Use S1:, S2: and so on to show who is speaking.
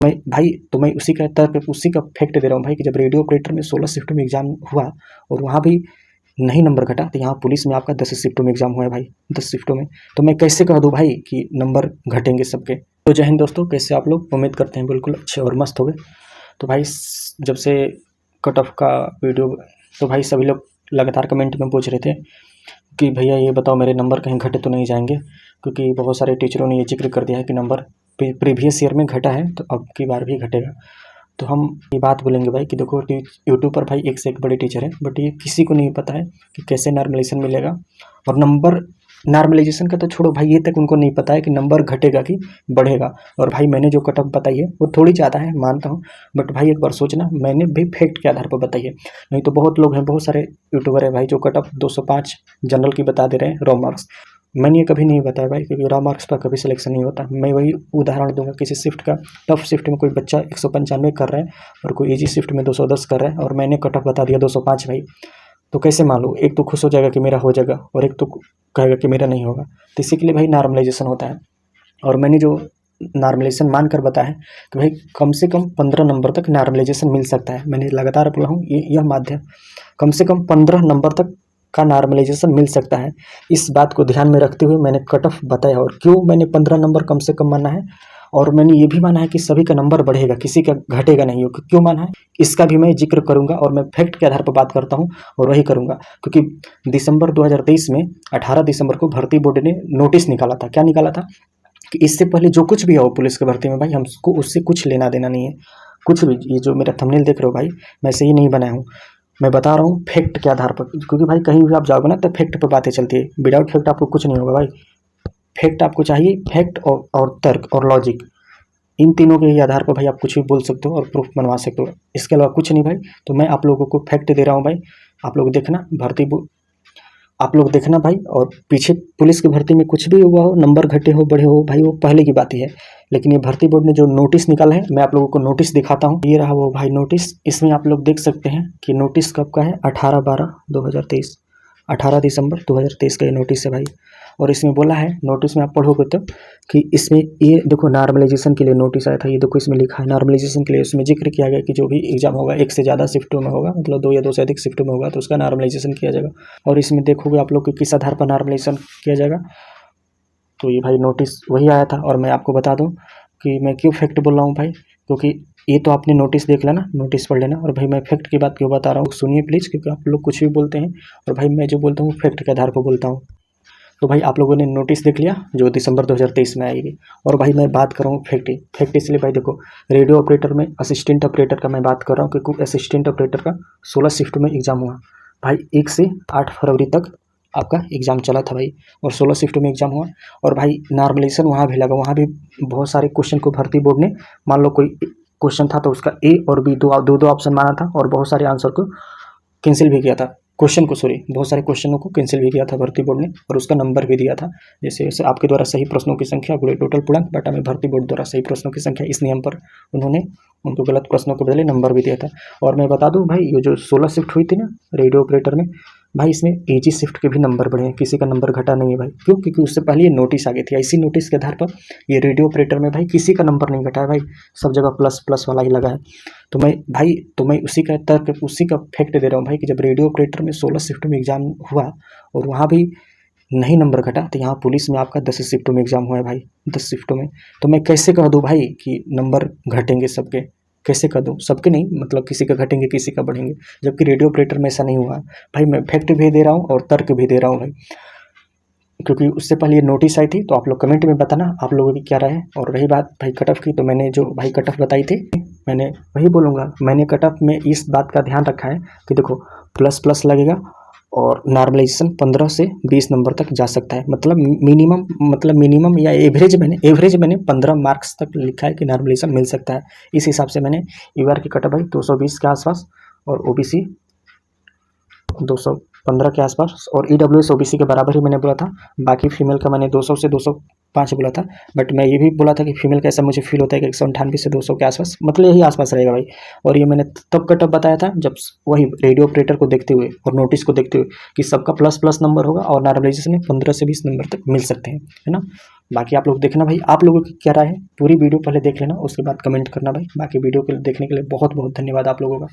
S1: मैं उसी का तर्क उसी का फैक्ट दे रहा हूँ भाई कि जब रेडियो ऑपरेटर में 16 शिफ्ट में एग्जाम हुआ और वहाँ भी नहीं नंबर घटा, तो यहाँ पुलिस में आपका 10 शिफ्टों में एग्जाम हुआ है भाई, 10 शिफ्टों में। तो मैं कैसे कह दूँ भाई कि नंबर घटेंगे सबके। तो जय हिंद दोस्तों, कैसे आप लोग? उम्मीद करते हैं बिल्कुल अच्छे और मस्त हो गए। तो भाई जब से कट ऑफ का वीडियो, तो भाई सभी लोग लगातार कमेंट में पूछ रहे थे कि भैया ये बताओ मेरे नंबर कहीं घटे तो नहीं जाएंगे, क्योंकि बहुत सारे टीचरों ने ये जिक्र कर दिया है कि नंबर प्रीवियस ईयर में घटा है तो अब की बार भी घटेगा। तो हम ये बात बोलेंगे भाई कि देखो यूट्यूब पर भाई एक से एक बड़े टीचर हैं, बट ये किसी को नहीं पता है कि कैसे नॉर्मलाइजेशन मिलेगा। और नंबर नॉर्मलाइजेशन का तो छोड़ो भाई, ये तक उनको नहीं पता है कि नंबर घटेगा कि बढ़ेगा। और भाई मैंने जो कट ऑफ बताई है वो थोड़ी ज़्यादा है, मानता हूँ, बट भाई एक बार सोचना, मैंने भी फैक्ट के आधार पर बताई है। नहीं तो बहुत लोग हैं, बहुत सारे यूट्यूबर है भाई जो कट ऑफ 205 जनरल की बता दे रहे हैं, रॉ मार्क्स। मैंने ये कभी नहीं बताया भाई, क्योंकि रॉ मार्क्स पर कभी सिलेक्शन नहीं होता। मैं वही उदाहरण दूंगा, किसी शिफ्ट का, टफ शिफ्ट में कोई बच्चा 195 कर रहा है और कोई ईजी शिफ्ट में 210 कर रहा है, और मैंने कट ऑफ बता दिया 205 भाई, तो कैसे मान लो? एक तो खुश हो जाएगा कि मेरा हो जाएगा और एक तो कहेगा कि मेरा नहीं होगा। तो इसी के लिए भाई नॉर्मलाइजेशन होता है। और मैंने जो नॉर्मलाइजेशन मान कर बताया है कि भाई कम से कम 15 नंबर तक नॉर्मलाइजेशन मिल सकता है। मैंने लगातार बोला हूँ, यह माध्यम कम से कम 15 नंबर तक का नॉर्मलाइजेशन मिल सकता है। इस बात को ध्यान में रखते हुए मैंने कट ऑफ बताया। और क्यों मैंने 15 नंबर कम से कम माना है, और मैंने ये भी माना है कि सभी का नंबर बढ़ेगा, किसी का घटेगा नहीं। क्यों माना है इसका भी मैं जिक्र करूंगा, और मैं फैक्ट के आधार पर बात करता हूं और वही करूंगा। क्योंकि दिसंबर 2023 में 18 दिसंबर को भर्ती बोर्ड ने नोटिस निकाला था। क्या निकाला था? कि इससे पहले जो कुछ भी हो पुलिस की भर्ती में भाई, हमको उससे कुछ लेना देना नहीं है, कुछ भी। ये जो मेरा थंबनेल देख रहे हो भाई, मैं से ही नहीं बनाया हूँ, मैं बता रहा हूँ फैक्ट के आधार पर। क्योंकि भाई कहीं भी आप जाओगे ना तो फैक्ट पर बातें चलती है, विदाउट फैक्ट आपको कुछ नहीं होगा भाई। फैक्ट आपको चाहिए, फैक्ट और तर्क और लॉजिक, इन तीनों के ही आधार पर भाई आप कुछ भी बोल सकते हो और प्रूफ बनवा सकते हो, इसके अलावा कुछ नहीं भाई। तो मैं आप लोगों को फैक्ट दे रहा हूँ भाई, आप लोग देखना आप लोग देखना भाई। और पीछे पुलिस की भर्ती में कुछ भी हुआ हो, नंबर घटे हो बढ़े हो भाई, वो पहले की बात ही है। लेकिन ये भर्ती बोर्ड ने जो नोटिस निकाला है, मैं आप लोगों को नोटिस दिखाता हूँ। ये रहा वो भाई नोटिस। इसमें आप लोग देख सकते हैं कि नोटिस कब का है, 18/12/2023, 18 दिसंबर 2023 का ये नोटिस है भाई। और इसमें बोला है, नोटिस में आप पढ़ोगे तो, कि इसमें ये देखो नॉर्मलाइजेशन के लिए नोटिस आया था। ये देखो इसमें लिखा है नॉर्मलाइजेशन के लिए। उसमें जिक्र किया गया कि जो भी एग्जाम होगा एक से ज़्यादा शिफ्टों में होगा, मतलब 2 या 2 से अधिक शिफ्टों में होगा, तो उसका नॉर्मलाइजेशन किया जाएगा। और इसमें देखोगे आप लोग कि किस आधार पर नॉर्मलाइजेशन किया जाएगा। तो ये भाई नोटिस वही आया था। और मैं आपको बता दूं कि मैं क्यों फैक्ट बोल रहा हूँ भाई, क्योंकि ये तो आपने नोटिस देख लेना, नोटिस पढ़ लेना। और भाई मैं फैक्ट की बात क्यों बता रहा हूँ सुनिए प्लीज़, क्योंकि आप लोग कुछ भी बोलते हैं और भाई मैं जो बोलता हूँ फैक्ट के आधार पर बोलता हूँ। तो भाई आप लोगों ने नोटिस देख लिया जो दिसंबर 2023 में आएगी। और भाई मैं बात कर रहा हूँ फैक्ट इसलिए भाई, देखो रेडियो ऑपरेटर में असिस्टेंट ऑपरेटर का मैं बात कर रहा हूँ, क्योंकि असिस्टेंट ऑपरेटर का 16 शिफ्ट में एग्जाम हुआ भाई। 1 से 8 फरवरी तक आपका एग्ज़ाम चला था भाई, और 16 शिफ्ट में एग्ज़ाम हुआ। और भाई नॉर्मलाइजेशन वहाँ भी लगा, वहाँ भी बहुत सारे क्वेश्चन को भर्ती बोर्ड ने, मान लो कोई क्वेश्चन था तो उसका ए और बी दो ऑप्शन माना था, और बहुत सारे आंसर को कैंसिल भी किया था। बहुत सारे क्वेश्चनों को कैंसिल भी किया था भर्ती बोर्ड ने, और उसका नंबर भी दिया था। जैसे आपके द्वारा सही प्रश्नों की संख्या गुणे टोटल पूर्णांक बटा में भर्ती बोर्ड द्वारा सही प्रश्नों की संख्या, इस नियम पर उन्होंने उनको गलत प्रश्नों के बदले नंबर भी दिया था। और मैं बता दूं भाई, ये जो 16 शिफ्ट हुई थी ना रेडियो ऑपरेटर में भाई, इसमें एजी शिफ्ट के भी नंबर बढ़े हैं, किसी का नंबर घटा नहीं है भाई। क्यों? क्योंकि उससे पहले ये नोटिस आ गई थी। इसी नोटिस के आधार पर ये रेडियो ऑपरेटर में भाई किसी का नंबर नहीं घटा है भाई, सब जगह प्लस प्लस वाला ही लगा है। तो मैं उसी का तर्क उसी का फैक्ट दे रहा हूँ भाई कि जब रेडियो ऑपरेटर में 16 शिफ्ट में एग्जाम हुआ और वहाँ भी नहीं नंबर घटा, तो यहाँ पुलिस में आपका 10 शिफ्टों में एग्जाम हुआ है भाई, 10 शिफ्टों में। तो मैं कैसे कह दूँ भाई कि नंबर घटेंगे सबके? कैसे कह दूँ? सबके नहीं, मतलब किसी का घटेंगे किसी का बढ़ेंगे, जबकि रेडियो ऑपरेटर में ऐसा नहीं हुआ भाई। मैं फैक्ट भी दे रहा हूँ और तर्क भी दे रहा हूँ भाई, क्योंकि उससे पहले ये नोटिस आई थी। तो आप लोग कमेंट में बताना आप लोगों की क्या राय है। और रही बात भाई कट ऑफ की, तो मैंने जो भाई कट ऑफ बताई थी, मैंने वही बोलूँगा। मैंने कट ऑफ में इस बात का ध्यान रखा है कि देखो प्लस प्लस लगेगा, और नॉर्मलाइजेशन 15 से 20 नंबर तक जा सकता है। मतलब मिनिमम या एवरेज मैंने 15 मार्क्स तक लिखा है कि नॉर्मलाइजेशन मिल सकता है। इस हिसाब से मैंने ईआर की कट ऑफ भाई 220 के आसपास, और ओबीसी 215 के आसपास, और ईडब्ल्यूएस ओबीसी के बराबर ही मैंने बोला था। बाकी फीमेल का मैंने 200 से 205 बोला था, बट मैं ये भी बोला था कि फीमेल का ऐसा मुझे फील होता है कि 198 से 200 के आसपास, मतलब यही आसपास रहेगा भाई। और ये मैंने तब कट ऑफ बताया था जब वही रेडियो ऑपरेटर को देखते हुए और नोटिस को देखते हुए कि सबका प्लस प्लस नंबर होगा, और नॉर्मलाइजेशन में 15 से 20 नंबर तक मिल सकते हैं, है ना। बाकी आप लोग देखना भाई, आप लोगों की क्या राय है, पूरी वीडियो पहले देख लेना, उसके बाद कमेंट करना भाई। बाकी वीडियो के देखने के लिए बहुत बहुत धन्यवाद आप लोगों का।